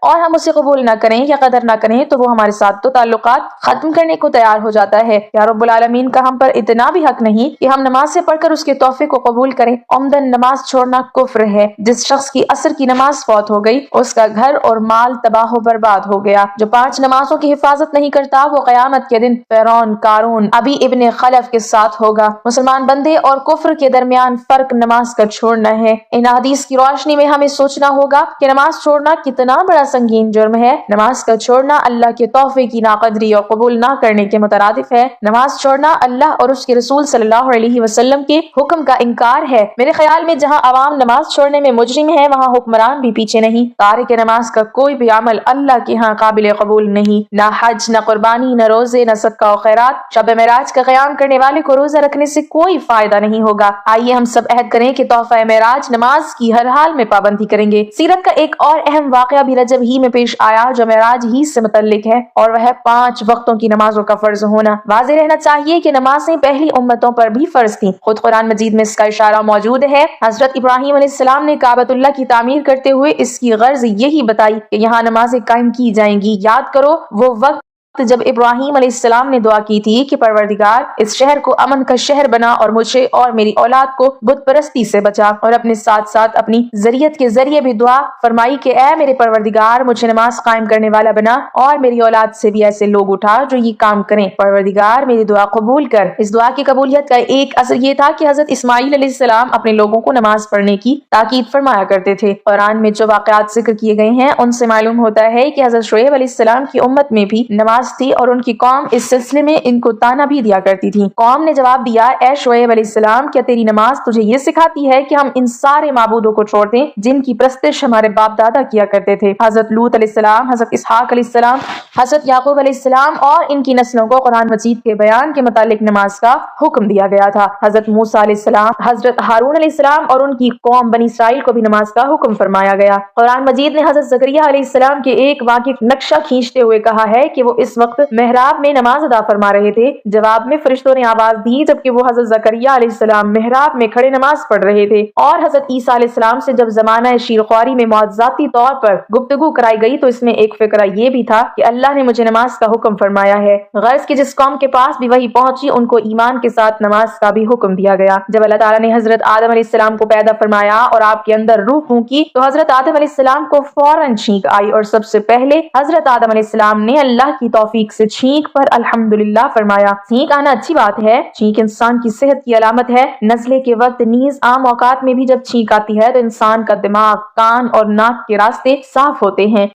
اور ہم اسے قبول نہ کریں یا قدر نہ کریں تو وہ ہمارے ساتھ تو تعلقات ختم کرنے کو تیار ہو جاتا ہے۔ یا رب العالمین کا ہم پر اتنا بھی حق نہیں کہ ہم نماز سے پڑھ کر اس کے تحفے کو قبول کریں۔ عمدن نماز چھوڑنا کفر ہے۔ جس شخص کی عصر کی نماز فوت ہو گئی اس کا گھر اور مال تباہ و برباد ہو گیا۔ جو 5 نمازوں کی حفاظت نہیں کرتا وہ قیامت کے دن فرعون، قارون، ابی ابن خلف کے ساتھ ہوگا۔ مسلمان بندے اور کفر کے درمیان فرق نماز کا چھوڑنا ہے۔ ان حدیث کی روشنی میں ہمیں سوچنا ہوگا کہ نماز چھوڑنا کتنا بڑا سنگین جرم ہے۔ نماز کا چھوڑنا اللہ کے تحفے کی ناقدری اور قبول نہ کرنے کے مترادف ہے۔ نماز چھوڑنا اللہ اور اس کے رسول صلی اللہ علیہ وسلم کے حکم کا انکار ہے۔ میرے خیال میں جہاں عوام نماز چھوڑنے میں مجرم ہے وہاں حکمران بھی پیچھے نہیں۔ تارک نماز کا کوئی بھی عمل اللہ کے ہاں قابل قبول نہیں۔ نہ حج، نہ قربانی، نہ روزے، نہ صدقہ و خیرات۔ شب معراج کا قیام کرنے والے کو روزہ رکھنے سے کوئی فائدہ نہیں ہوگا۔ آئیے ہم سب عہد کریں کہ تحفہ معراج نماز کی ہر حال میں پابندی کریں گے۔ سیرت کا ایک اور اہم واقعہ بھی رجب ہی میں پیش آیا جو معراج ہی سے متعلق ہے اور وہ ہے 5 وقتوں کی نمازوں کا فرض ہونا۔ واضح رہنا چاہیے کہ نمازیں پہلی امتوں پر بھی فرض تھیں۔ خود قرآن مجید میں اس کا اشارہ موجود ہے۔ حضرت ابراہیم علیہ السلام نے کعبۃ اللہ کی تعمیر کرتے ہوئے اس کی غرض یہی بتائی کہ یہاں نمازیں قائم کی جائیں گی۔ یاد کرو وہ وقت جب ابراہیم علیہ السلام نے دعا کی تھی کہ پروردگار اس شہر کو امن کا شہر بنا اور مجھے اور میری اولاد کو بت پرستی سے بچا، اور اپنے ساتھ ساتھ اپنی ذریت کے ذریعے بھی دعا فرمائی کہ اے میرے پروردگار مجھے نماز قائم کرنے والا بنا اور میری اولاد سے بھی ایسے لوگ اٹھا جو یہ کام کریں۔ پروردگار میری دعا قبول کر۔ اس دعا کی قبولیت کا ایک اثر یہ تھا کہ حضرت اسماعیل علیہ السلام اپنے لوگوں کو نماز پڑھنے کی تاکید فرمایا کرتے تھے۔ قرآن میں جو واقعات ذکر کیے گئے ہیں ان سے معلوم ہوتا ہے کہ حضرت شعیب علیہ السلام کی امت میں بھی نماز تھی اور ان کی قوم اس سلسلے میں ان کو تانا بھی دیا کرتی تھی۔ قوم نے جواب دیا، اے شعیب علیہ السلام کیا تیری نماز تجھے یہ سکھاتی ہے کہ ہم ان سارے معبودوں کو چھوڑ دیں جن کی پرستش ہمارے باپ دادا کیا کرتے تھے؟ حضرت لوط علیہ السلام، حضرت اسحاق علیہ السلام، حضرت یعقوب علیہ السلام اور ان کی نسلوں کو قرآن مجید کے بیان کے متعلق نماز کا حکم دیا گیا تھا۔ حضرت موسیٰ علیہ السلام، حضرت ہارون علیہ السلام اور ان کی قوم بنی اسرائیل کو بھی نماز کا حکم فرمایا گیا۔ قرآن مجید نے حضرت زکریا علیہ السلام کے ایک واقعے نقشہ کھینچتے ہوئے کہا ہے کہ وہ اس وقت محراب میں نماز ادا فرما رہے تھے۔ جواب میں فرشتوں نے آواز دی جبکہ وہ حضرت زکریا علیہ السلام محراب میں کھڑے نماز پڑھ رہے تھے، اور حضرت عیسیٰ علیہ السلام سے جب زمانہ شیرخواری میں معجزاتی طور پر گفتگو کرائی گئی تو اس میں ایک فقرہ یہ بھی تھا کہ اللہ نے مجھے نماز کا حکم فرمایا ہے۔ غرض کہ جس قوم کے پاس بھی وہی پہنچی ان کو ایمان کے ساتھ نماز کا بھی حکم دیا گیا۔ جب اللہ تعالیٰ نے حضرت آدم علیہ السلام کو پیدا فرمایا اور آپ کے اندر روح پھونکی تو حضرت آدم علیہ السلام کو فوراً چھینک آئی، اور سب سے پہلے حضرت آدم علیہ السلام نے اللہ کی توفیق سے چھینک پر الحمدللہ فرمایا۔ چھینک آنا اچھی بات ہے، چھینک انسان کی صحت کی علامت ہے۔ نزلے کے وقت نیز عام اوقات میں بھی جب چھینک آتی ہے تو انسان کا دماغ، کان اور ناک کے راستے صاف ہوتے ہیں۔